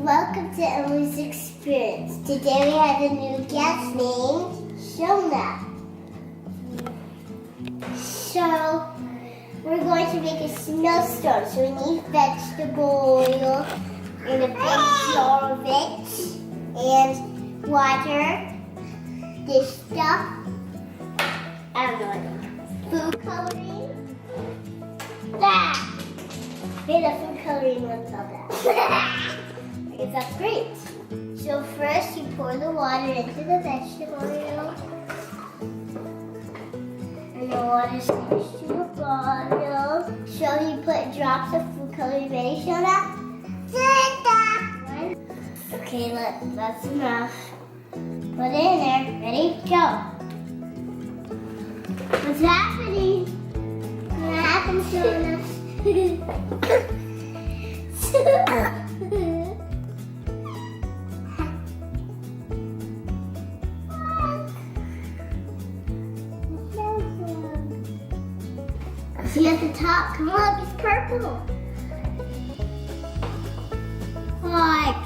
Welcome to Emily's Experience. Today we have a new guest named Shona. So we're going to make a snowstorm. So we need vegetable oil and a big jar of it and water, this stuff, I don't know, food coloring. Okay, the food coloring one's all that. I guess that's great. So first you pour the water into the vegetable oil. And the water sticks to the bottle. So you put drops of food coloring. Ready, Shona? Okay, that's enough. Put it in there. Ready? Go. What's happening? What happened, Shona? See at the top, come on, it's purple. Like